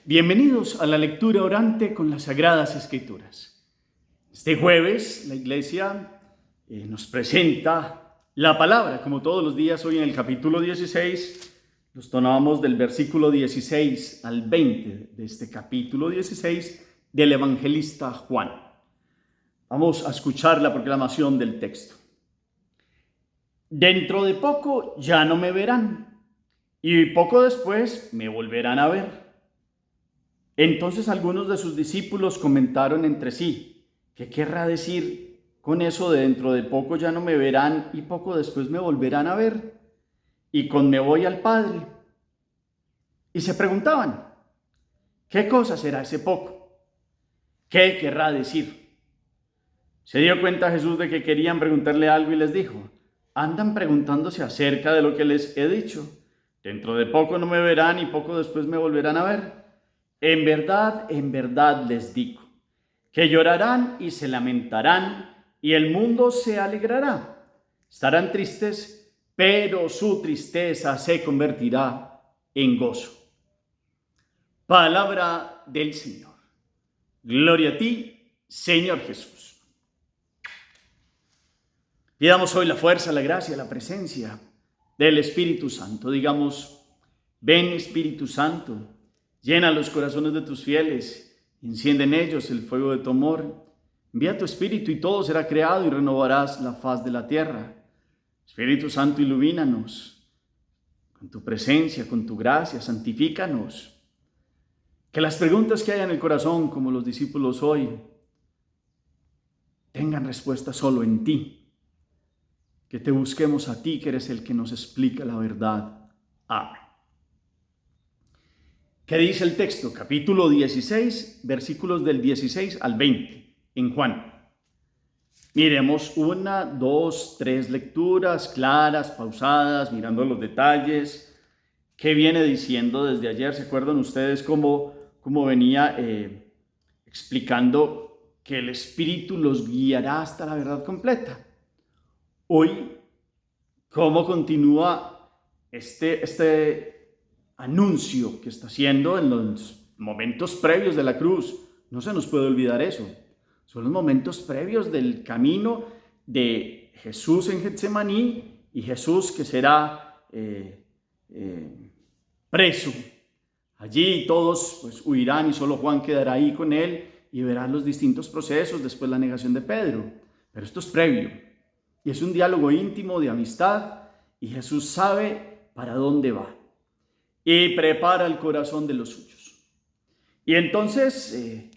Bienvenidos a la lectura orante con las Sagradas Escrituras. Este jueves la Iglesia nos presenta la palabra, como todos los días. Hoy en el capítulo 16 nos tomamos del versículo 16 al 20 de este capítulo 16 del evangelista Juan. Vamos a escuchar la proclamación del texto. Dentro de poco ya no me verán, y poco después me volverán a ver. Entonces algunos de sus discípulos comentaron entre sí: ¿qué querrá decir con eso de dentro de poco ya no me verán y poco después me volverán a ver? Y con me voy al Padre. Y se preguntaban: ¿qué cosa será ese poco? ¿Qué querrá decir? Se dio cuenta Jesús de que querían preguntarle algo y les dijo: andan preguntándose acerca de lo que les he dicho. Dentro de poco no me verán y poco después me volverán a ver. En verdad les digo, que llorarán y se lamentarán, y el mundo se alegrará. Estarán tristes, pero su tristeza se convertirá en gozo. Palabra del Señor. Gloria a ti, Señor Jesús. Pidamos hoy la fuerza, la gracia, la presencia del Espíritu Santo. Digamos: ven, Espíritu Santo, llena los corazones de tus fieles, enciende en ellos el fuego de tu amor. Envía tu Espíritu y todo será creado y renovarás la faz de la tierra. Espíritu Santo, ilumínanos con tu presencia, con tu gracia, santifícanos. Que las preguntas que hay en el corazón, como los discípulos hoy, tengan respuesta solo en ti. Que te busquemos a ti, que eres el que nos explica la verdad. Amén. ¿Qué dice el texto? Capítulo 16, versículos del 16 al 20, en Juan. Miremos 1, 2, 3 lecturas claras, pausadas, mirando los detalles. ¿Qué viene diciendo desde ayer? ¿Se acuerdan ustedes cómo venía explicando que el Espíritu los guiará hasta la verdad completa? Hoy, ¿cómo continúa este anuncio que está haciendo en los momentos previos de la cruz? No se nos puede olvidar eso. Son los momentos previos del camino de Jesús en Getsemaní y Jesús que será preso. Allí todos pues huirán y solo Juan quedará ahí con él y verá los distintos procesos, después la negación de Pedro. Pero esto es previo. Y es un diálogo íntimo de amistad, y Jesús sabe para dónde va y prepara el corazón de los suyos. Y entonces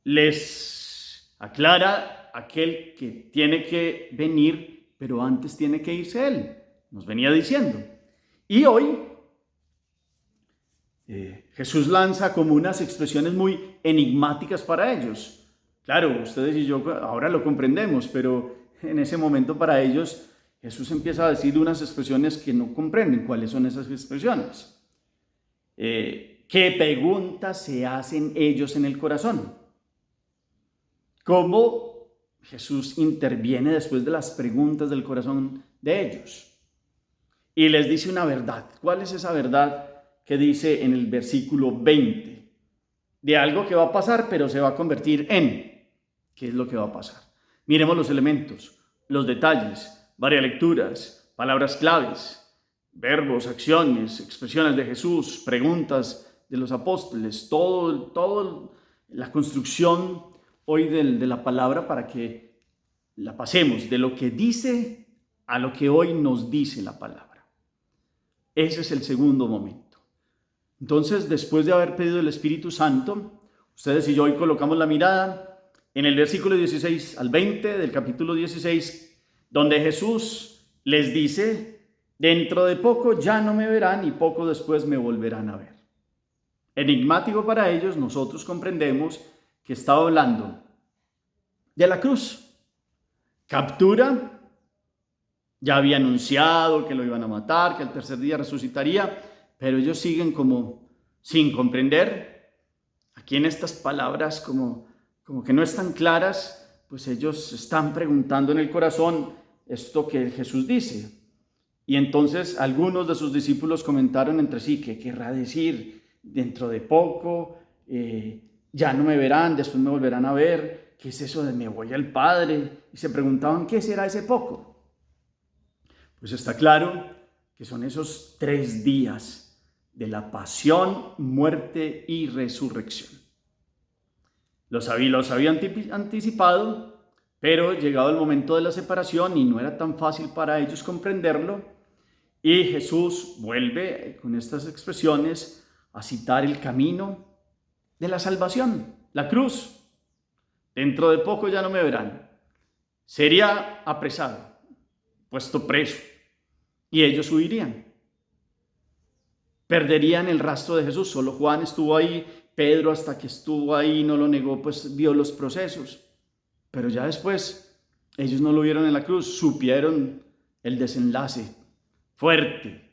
les aclara aquel que tiene que venir, pero antes tiene que irse él. Nos venía diciendo. Y hoy Jesús lanza como unas expresiones muy enigmáticas para ellos. Claro, ustedes y yo ahora lo comprendemos, pero en ese momento para ellos Jesús empieza a decir unas expresiones que no comprenden. ¿Cuáles son esas expresiones? ¿Qué preguntas se hacen ellos en el corazón? ¿Cómo Jesús interviene después de las preguntas del corazón de ellos? Y les dice una verdad. ¿Cuál es esa verdad que dice en el versículo 20? De algo que va a pasar, pero se va a convertir en. ¿Qué es lo que va a pasar? Miremos los elementos, los detalles, varias lecturas, palabras claves, verbos, acciones, expresiones de Jesús, preguntas de los apóstoles, todo la construcción hoy de la palabra para que la pasemos de lo que dice a lo que hoy nos dice la palabra. Ese es el segundo momento. Entonces, después de haber pedido el Espíritu Santo, ustedes y yo hoy colocamos la mirada en el versículo 16 al 20 del capítulo 16, donde Jesús les dice: dentro de poco ya no me verán y poco después me volverán a ver. Enigmático para ellos, nosotros comprendemos que estaba hablando de la cruz. Captura, ya había anunciado que lo iban a matar, que al tercer día resucitaría, pero ellos siguen como sin comprender. Aquí en estas palabras como que no están claras, pues ellos están preguntando en el corazón esto que Jesús dice. Y entonces algunos de sus discípulos comentaron entre sí: ¿qué querrá decir dentro de poco, ya no me verán, después me volverán a ver. ¿Qué es eso de me voy al Padre? Y se preguntaban, ¿qué será ese poco? Pues está claro que son esos 3 días de la pasión, muerte y resurrección. Los había anticipado, pero llegado el momento de la separación y no era tan fácil para ellos comprenderlo, y Jesús vuelve con estas expresiones a citar el camino de la salvación, la cruz. Dentro de poco ya no me verán. Sería apresado, puesto preso, y ellos huirían. Perderían el rastro de Jesús. Solo Juan estuvo ahí, Pedro hasta que estuvo ahí no lo negó, pues vio los procesos. Pero ya después ellos no lo vieron en la cruz, supieron el desenlace fuerte.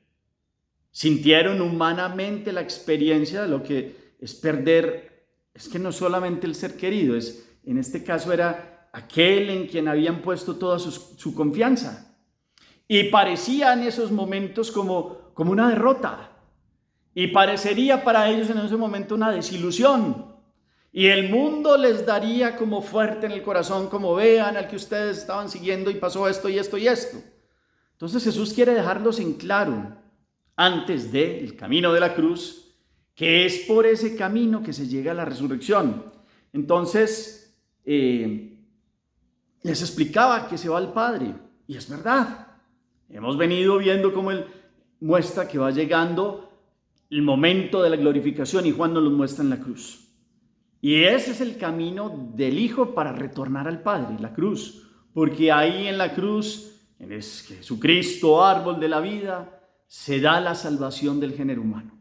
Sintieron humanamente la experiencia de lo que es perder. Es que no solamente el ser querido, en este caso era aquel en quien habían puesto toda su confianza. Y parecía en esos momentos como una derrota. Y parecería para ellos en ese momento una desilusión. Y el mundo les daría como fuerte en el corazón, como vean al que ustedes estaban siguiendo y pasó esto y esto y esto. Entonces Jesús quiere dejarlos en claro, antes del camino de la cruz, que es por ese camino que se llega a la resurrección. Entonces, les explicaba que se va al Padre, y es verdad. Hemos venido viendo cómo Él muestra que va llegando el momento de la glorificación, y Juan nos lo muestra en la cruz. Y ese es el camino del Hijo para retornar al Padre, la cruz. Porque ahí en la cruz, en Jesucristo, árbol de la vida, se da la salvación del género humano.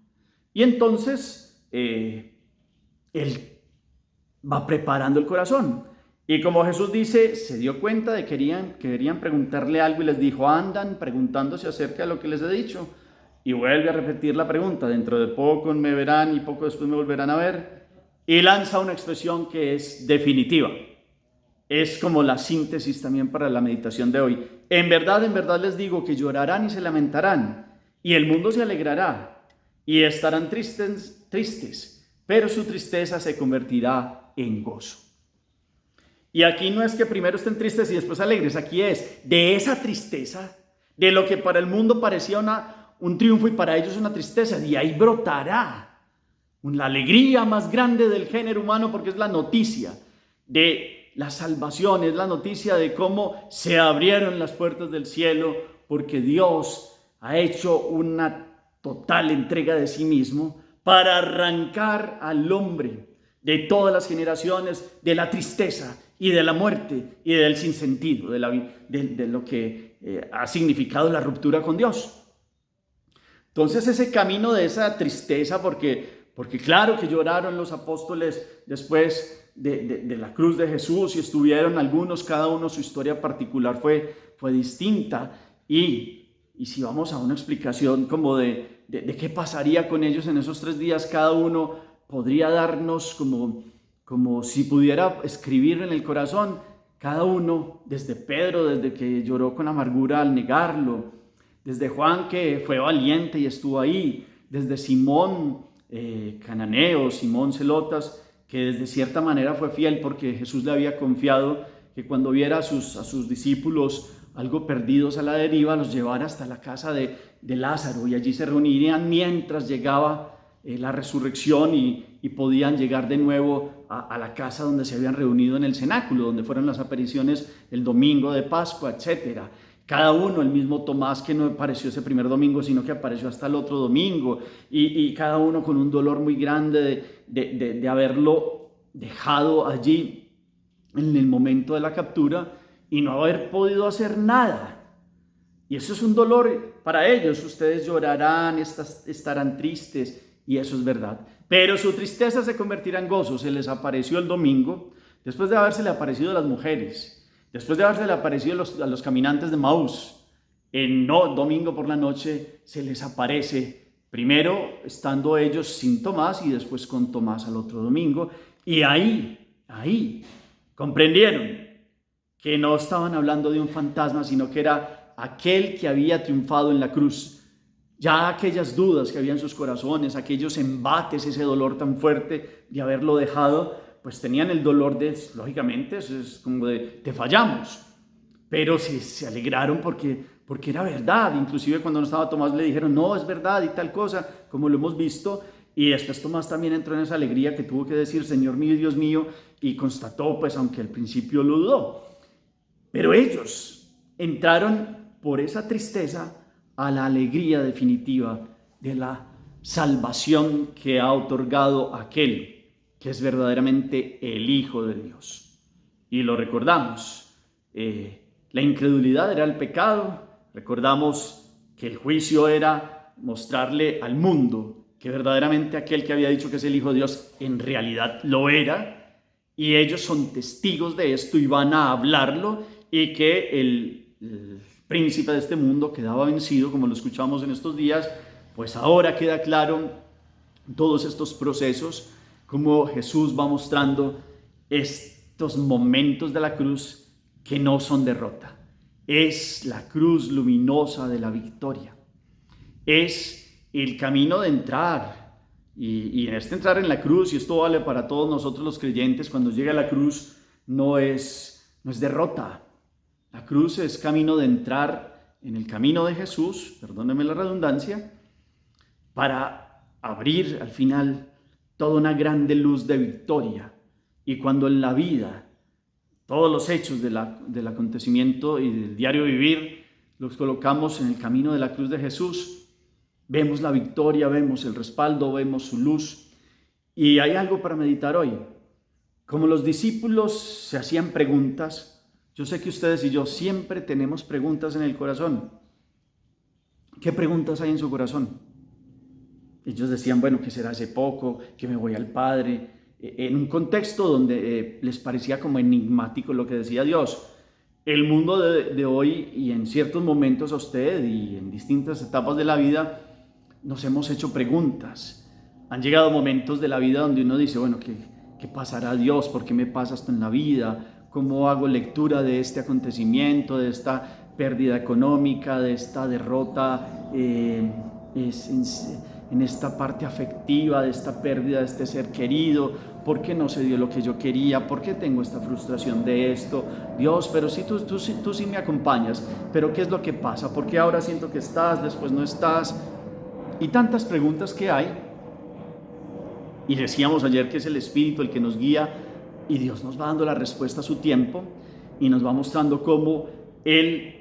Y entonces, Él va preparando el corazón. Y como Jesús dice, se dio cuenta de que querían preguntarle algo y les dijo, andan preguntándose acerca de lo que les he dicho. Y vuelve a repetir la pregunta, dentro de poco me verán y poco después me volverán a ver. Y lanza una expresión que es definitiva. Es como la síntesis también para la meditación de hoy. En verdad les digo que llorarán y se lamentarán, y el mundo se alegrará, y estarán tristes, pero su tristeza se convertirá en gozo. Y aquí no es que primero estén tristes y después alegres, aquí es de esa tristeza, de lo que para el mundo parecía un triunfo y para ellos una tristeza, de ahí brotará la alegría más grande del género humano, porque es la noticia de la salvación, es la noticia de cómo se abrieron las puertas del cielo, porque Dios ha hecho una total entrega de sí mismo para arrancar al hombre de todas las generaciones de la tristeza y de la muerte y del sinsentido, de lo que ha significado la ruptura con Dios. Entonces ese camino de esa tristeza, porque claro que lloraron los apóstoles después de la cruz de Jesús, y estuvieron algunos, cada uno su historia particular fue distinta, y si vamos a una explicación como de qué pasaría con ellos en esos 3 días, cada uno podría darnos como si pudiera escribir en el corazón, cada uno, desde Pedro, desde que lloró con amargura al negarlo, desde Juan, que fue valiente y estuvo ahí, desde Simón cananeo, Simón Celotas, que desde cierta manera fue fiel porque Jesús le había confiado que cuando viera a sus discípulos algo perdidos a la deriva, los llevara hasta la casa de Lázaro, y allí se reunirían mientras llegaba la resurrección, y podían llegar de nuevo a la casa donde se habían reunido en el cenáculo, donde fueron las apariciones el domingo de Pascua, etc. Cada uno, el mismo Tomás, que no apareció ese primer domingo, sino que apareció hasta el otro domingo, y cada uno con un dolor muy grande de haberlo dejado allí en el momento de la captura y no haber podido hacer nada. Y eso es un dolor para ellos. Ustedes llorarán, estarán tristes, y eso es verdad. Pero su tristeza se convertirá en gozo. Se les apareció el domingo, después de habérsele aparecido a las mujeres, después de habérsele aparecido a los caminantes de Maús. Domingo por la noche se les aparece, primero estando ellos sin Tomás y después con Tomás al otro domingo. Y ahí comprendieron que no estaban hablando de un fantasma, sino que era aquel que había triunfado en la cruz. Ya aquellas dudas que había en sus corazones, aquellos embates, ese dolor tan fuerte de haberlo dejado, pues tenían el dolor de, lógicamente, es como de, te fallamos. Pero se alegraron porque era verdad. Inclusive cuando no estaba Tomás le dijeron, no, es verdad y tal cosa, como lo hemos visto. Y después Tomás también entró en esa alegría que tuvo que decir, Señor mío y Dios mío, y constató, pues aunque al principio lo dudó. Pero ellos entraron por esa tristeza a la alegría definitiva de la salvación que ha otorgado aquel que es verdaderamente el Hijo de Dios. Y lo recordamos, la incredulidad era el pecado, recordamos que el juicio era mostrarle al mundo que verdaderamente aquel que había dicho que es el Hijo de Dios en realidad lo era, y ellos son testigos de esto y van a hablarlo, y que el príncipe de este mundo quedaba vencido, como lo escuchamos en estos días. Pues ahora queda claro todos estos procesos, como Jesús va mostrando estos momentos de la cruz que no son derrota. Es la cruz luminosa de la victoria. Es el camino de entrar. Y en este entrar en la cruz, y esto vale para todos nosotros los creyentes, cuando llega a la cruz no es derrota. La cruz es camino de entrar en el camino de Jesús, perdónenme la redundancia, para abrir al final toda una grande luz de victoria. Y cuando en la vida todos los hechos del acontecimiento y del diario vivir los colocamos en el camino de la cruz de Jesús, vemos la victoria, vemos el respaldo, vemos su luz. Y hay algo para meditar hoy. Como los discípulos se hacían preguntas, yo sé que ustedes y yo siempre tenemos preguntas en el corazón. ¿Qué preguntas hay en su corazón? Ellos decían, bueno, ¿qué será hace poco? ¿Que me voy al Padre? En un contexto donde les parecía como enigmático lo que decía Dios. El mundo de hoy, y en ciertos momentos a usted y en distintas etapas de la vida, nos hemos hecho preguntas. Han llegado momentos de la vida donde uno dice, bueno, ¿qué pasará, Dios? ¿Por qué me pasa esto en la vida? ¿Cómo hago lectura de este acontecimiento, de esta pérdida económica, de esta derrota en esta parte afectiva, de esta pérdida de este ser querido? ¿Por qué no se dio lo que yo quería? ¿Por qué tengo esta frustración de esto? Dios, pero si tú sí me acompañas, pero ¿qué es lo que pasa? ¿Por qué ahora siento que estás, después no estás? Y tantas preguntas que hay. Y decíamos ayer que es el Espíritu el que nos guía, y Dios nos va dando la respuesta a su tiempo y nos va mostrando cómo Él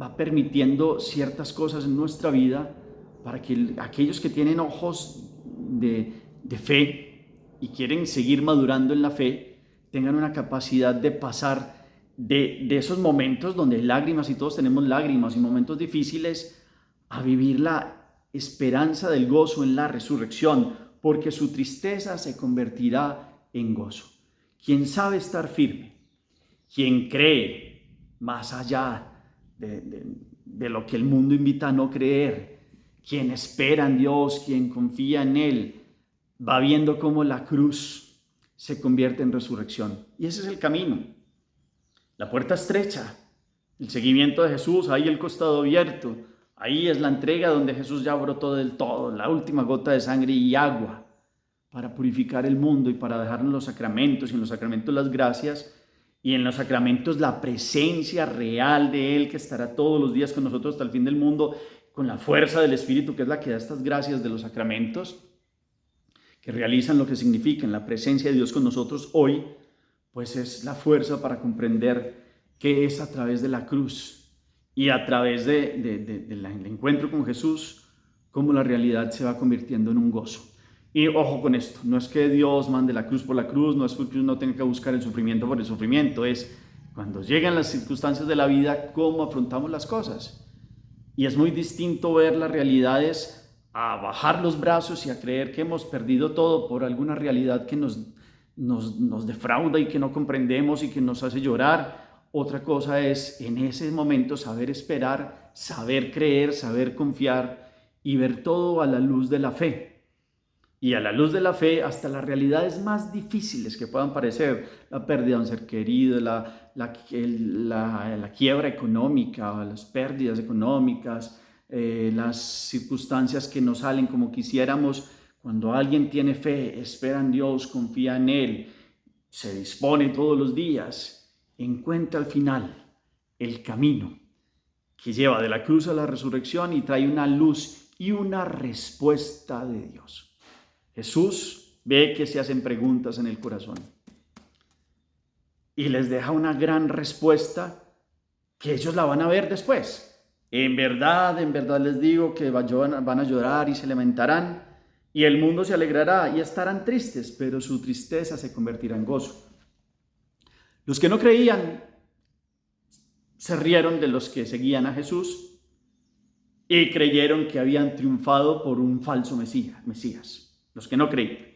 va permitiendo ciertas cosas en nuestra vida para que aquellos que tienen ojos de fe y quieren seguir madurando en la fe tengan una capacidad de pasar de esos momentos donde hay lágrimas, y todos tenemos lágrimas y momentos difíciles, a vivir la esperanza del gozo en la resurrección, porque su tristeza se convertirá en gozo. Quien sabe estar firme, quien cree más allá de lo que el mundo invita a no creer, quien espera en Dios, quien confía en Él, va viendo cómo la cruz se convierte en resurrección. Y ese es el camino. La puerta estrecha, el seguimiento de Jesús, ahí el costado abierto, ahí es la entrega donde Jesús ya brotó del todo, la última gota de sangre y agua para purificar el mundo y para dejarnos los sacramentos, y en los sacramentos las gracias, y en los sacramentos la presencia real de Él que estará todos los días con nosotros hasta el fin del mundo, con la fuerza del Espíritu que es la que da estas gracias de los sacramentos, que realizan lo que significan la presencia de Dios con nosotros hoy, pues es la fuerza para comprender que es a través de la cruz y a través del encuentro con Jesús cómo la realidad se va convirtiendo en un gozo. Y ojo con esto, no es que Dios mande la cruz por la cruz, no es que uno tenga que buscar el sufrimiento por el sufrimiento, es cuando llegan las circunstancias de la vida, cómo afrontamos las cosas. Y es muy distinto ver las realidades a bajar los brazos y a creer que hemos perdido todo por alguna realidad que nos defrauda y que no comprendemos y que nos hace llorar. Otra cosa es en ese momento saber esperar, saber creer, saber confiar y ver todo a la luz de la fe. Y a la luz de la fe, hasta las realidades más difíciles que puedan parecer, la pérdida de un ser querido, la quiebra económica, las pérdidas económicas, las circunstancias que no salen como quisiéramos, cuando alguien tiene fe, espera en Dios, confía en Él, se dispone todos los días, encuentra al final el camino que lleva de la cruz a la resurrección y trae una luz y una respuesta de Dios. Jesús ve que se hacen preguntas en el corazón y les deja una gran respuesta que ellos la van a ver después. En verdad les digo que van a llorar y se lamentarán, y el mundo se alegrará y estarán tristes, pero su tristeza se convertirá en gozo. Los que no creían se rieron de los que seguían a Jesús y creyeron que habían triunfado por un falso Mesías, los que no creían.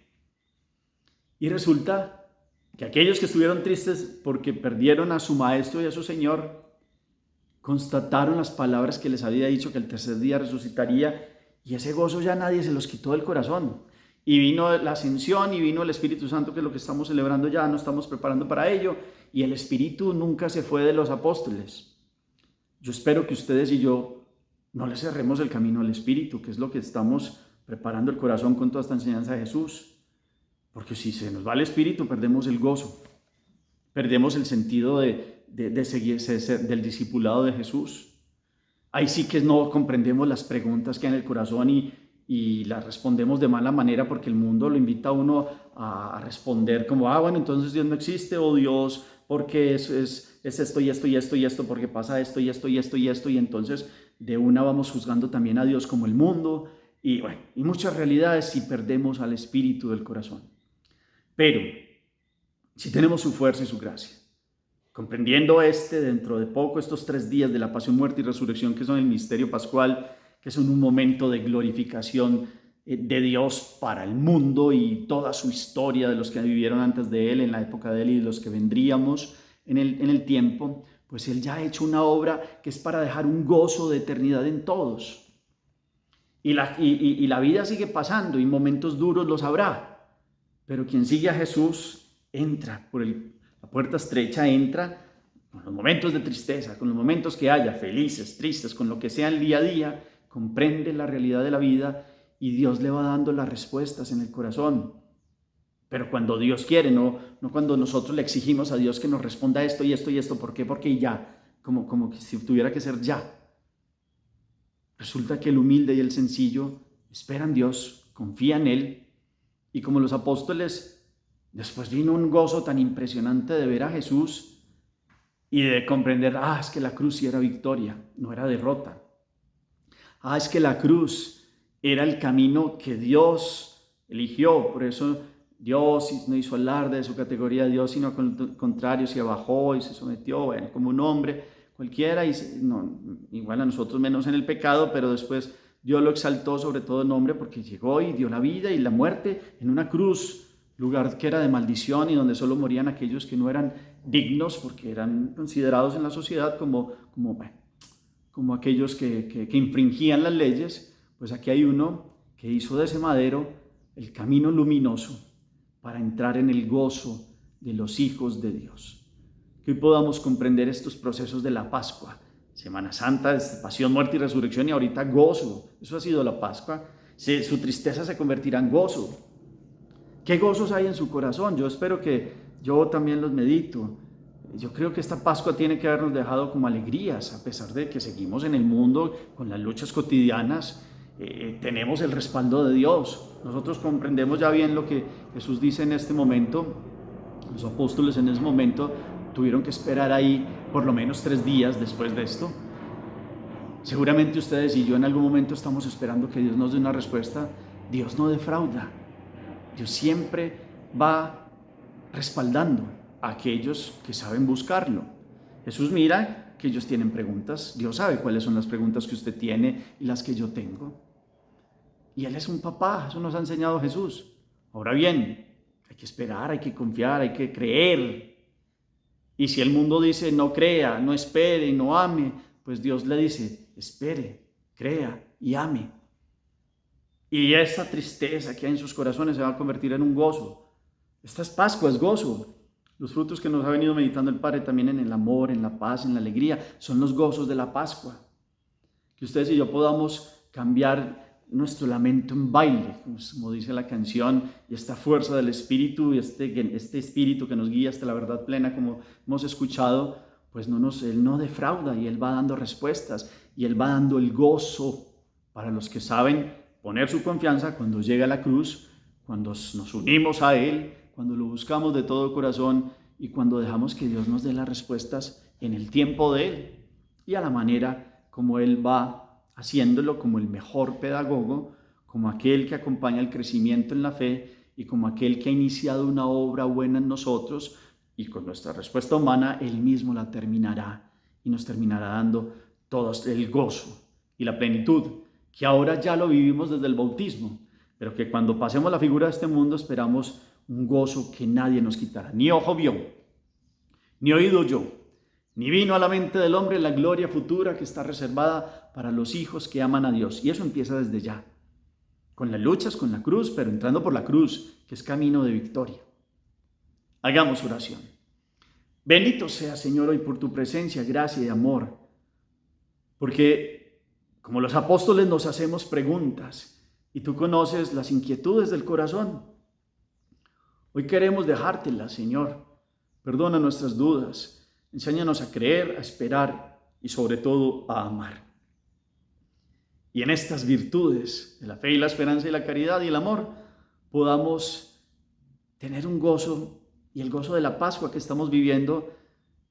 Y resulta que aquellos que estuvieron tristes porque perdieron a su maestro y a su Señor, constataron las palabras que les había dicho, que el tercer día resucitaría, y ese gozo ya nadie se los quitó del corazón. Y vino la ascensión y vino el Espíritu Santo, que es lo que estamos celebrando ya, nos estamos preparando para ello, y el Espíritu nunca se fue de los apóstoles. Yo espero que ustedes y yo no le cerremos el camino al Espíritu, que es lo que estamos preparando el corazón con toda esta enseñanza de Jesús. Porque si se nos va el Espíritu, perdemos el gozo, perdemos el sentido de seguir, del discipulado de Jesús. Ahí sí que no comprendemos las preguntas que hay en el corazón y las respondemos de mala manera, porque el mundo lo invita a uno a responder como, bueno, entonces Dios no existe, o Dios, porque es esto y esto y esto y esto, porque pasa esto y esto y esto y esto, y entonces de una vamos juzgando también a Dios como el mundo, y bueno, y muchas realidades si perdemos al Espíritu del corazón. Pero si tenemos su fuerza y su gracia, comprendiendo dentro de poco, estos 3 días de la pasión, muerte y resurrección, que son el misterio pascual, que son un momento de glorificación de Dios para el mundo y toda su historia, de los que vivieron antes de Él, en la época de Él, y de los que vendríamos en el tiempo, pues Él ya ha hecho una obra que es para dejar un gozo de eternidad en todos. Y la vida sigue pasando, y momentos duros los habrá, pero quien sigue a Jesús entra por la puerta estrecha, entra con los momentos de tristeza, con los momentos que haya, felices, tristes, con lo que sea el día a día, comprende la realidad de la vida y Dios le va dando las respuestas en el corazón. Pero cuando Dios quiere, no cuando nosotros le exigimos a Dios que nos responda esto y esto y esto. ¿Por qué? Porque ya, como que si tuviera que ser ya. Resulta que el humilde y el sencillo espera en Dios, confía en Él, y como los apóstoles, después vino un gozo tan impresionante de ver a Jesús y de comprender, es que la cruz sí era victoria, no era derrota. Es que la cruz era el camino que Dios eligió, por eso Dios no hizo alarde de su categoría de Dios, sino al contrario, se bajó y se sometió, como un hombre cualquiera, igual a nosotros menos en el pecado, pero después Dios lo exaltó sobre todo el nombre, porque llegó y dio la vida y la muerte en una cruz, lugar que era de maldición y donde solo morían aquellos que no eran dignos, porque eran considerados en la sociedad como aquellos que infringían las leyes. Pues aquí hay uno que hizo de ese madero el camino luminoso para entrar en el gozo de los hijos de Dios. Que hoy podamos comprender estos procesos de la Pascua, Semana Santa, pasión, muerte y resurrección, y ahorita gozo. Eso ha sido la Pascua. Su tristeza se convertirá en gozo. ¿Qué gozos hay en su corazón? Yo espero que yo también los medito. Yo creo que esta Pascua tiene que habernos dejado como alegrías, a pesar de que seguimos en el mundo con las luchas cotidianas. Tenemos el respaldo de Dios. Nosotros comprendemos ya bien lo que Jesús dice en este momento. Los apóstoles en ese momento tuvieron que esperar ahí por lo menos 3 días después de esto. Seguramente ustedes y yo en algún momento estamos esperando que Dios nos dé una respuesta. Dios no defrauda. Dios siempre va respaldando a aquellos que saben buscarlo. Jesús mira que ellos tienen preguntas. Dios sabe cuáles son las preguntas que usted tiene y las que yo tengo. Y Él es un papá, eso nos ha enseñado Jesús. Ahora bien, hay que esperar, hay que confiar, hay que creer. Y si el mundo dice no crea, no espere, no ame, pues Dios le dice espere, crea y ame. Y esa tristeza que hay en sus corazones se va a convertir en un gozo. Esta es Pascua, es gozo. Los frutos que nos ha venido meditando el Padre también en el amor, en la paz, en la alegría, son los gozos de la Pascua. que ustedes y yo podamos cambiar nuestro lamento en baile, como dice la canción, y esta fuerza del Espíritu, y este Espíritu que nos guía hasta la verdad plena, como hemos escuchado, pues Él no defrauda y Él va dando respuestas y Él va dando el gozo para los que saben poner su confianza cuando llega a la cruz, cuando nos unimos a Él, cuando lo buscamos de todo corazón y cuando dejamos que Dios nos dé las respuestas en el tiempo de Él y a la manera como Él va haciéndolo, como el mejor pedagogo, como aquel que acompaña el crecimiento en la fe y como aquel que ha iniciado una obra buena en nosotros, y con nuestra respuesta humana Él mismo la terminará y nos terminará dando todo el gozo y la plenitud que ahora ya lo vivimos desde el bautismo, pero que cuando pasemos la figura de este mundo esperamos un gozo que nadie nos quitará. Ni ojo vio, ni oído oyó, ni vino a la mente del hombre la gloria futura que está reservada para los hijos que aman a Dios. Y eso empieza desde ya, con las luchas, con la cruz, pero entrando por la cruz, que es camino de victoria. Hagamos oración. Bendito sea, Señor, hoy por tu presencia, gracia y amor, porque como los apóstoles nos hacemos preguntas y tú conoces las inquietudes del corazón. Hoy queremos dejártelas, Señor. Perdona nuestras dudas. Enséñanos a creer, a esperar y sobre todo a amar. Y en estas virtudes de la fe y la esperanza y la caridad y el amor podamos tener un gozo, y el gozo de la Pascua que estamos viviendo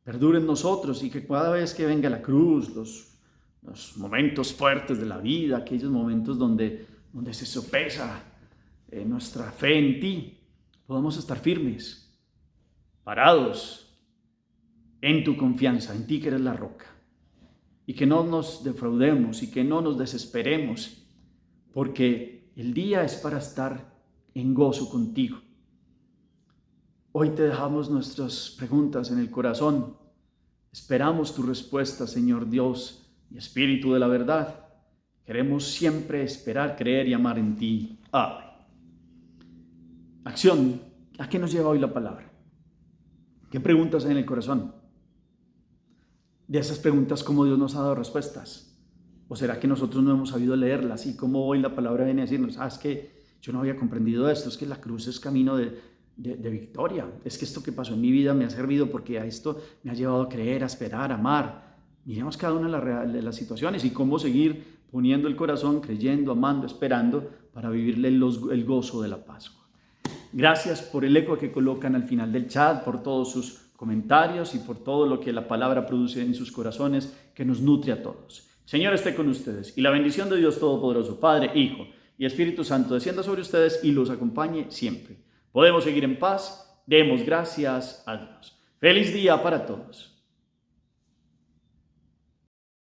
perdure en nosotros, y que cada vez que venga la cruz, los momentos fuertes de la vida, aquellos momentos donde se sopesa nuestra fe en ti, podamos estar firmes, parados en tu confianza, en ti que eres la roca, y que no nos defraudemos y que no nos desesperemos, porque el día es para estar en gozo contigo. Hoy te dejamos nuestras preguntas en el corazón. Esperamos tu respuesta, Señor Dios y Espíritu de la verdad. Queremos siempre esperar, creer y amar en ti. Amén. Acción. ¿A qué nos lleva hoy la palabra? ¿Qué preguntas hay en el corazón? De esas preguntas, ¿cómo Dios nos ha dado respuestas? ¿O será que nosotros no hemos sabido leerlas? Y como hoy la palabra viene a decirnos, es que yo no había comprendido esto, es que la cruz es camino de victoria. Es que esto que pasó en mi vida me ha servido porque a esto me ha llevado a creer, a esperar, a amar. Miremos cada una de las situaciones y cómo seguir poniendo el corazón, creyendo, amando, esperando para vivirle el gozo de la Pascua. Gracias por el eco que colocan al final del chat, por todos sus comentarios y por todo lo que la palabra produce en sus corazones, que nos nutre a todos. Señor esté con ustedes y la bendición de Dios Todopoderoso, Padre, Hijo y Espíritu Santo descienda sobre ustedes y los acompañe siempre. Podemos seguir en paz. Demos gracias a Dios. Feliz día para todos.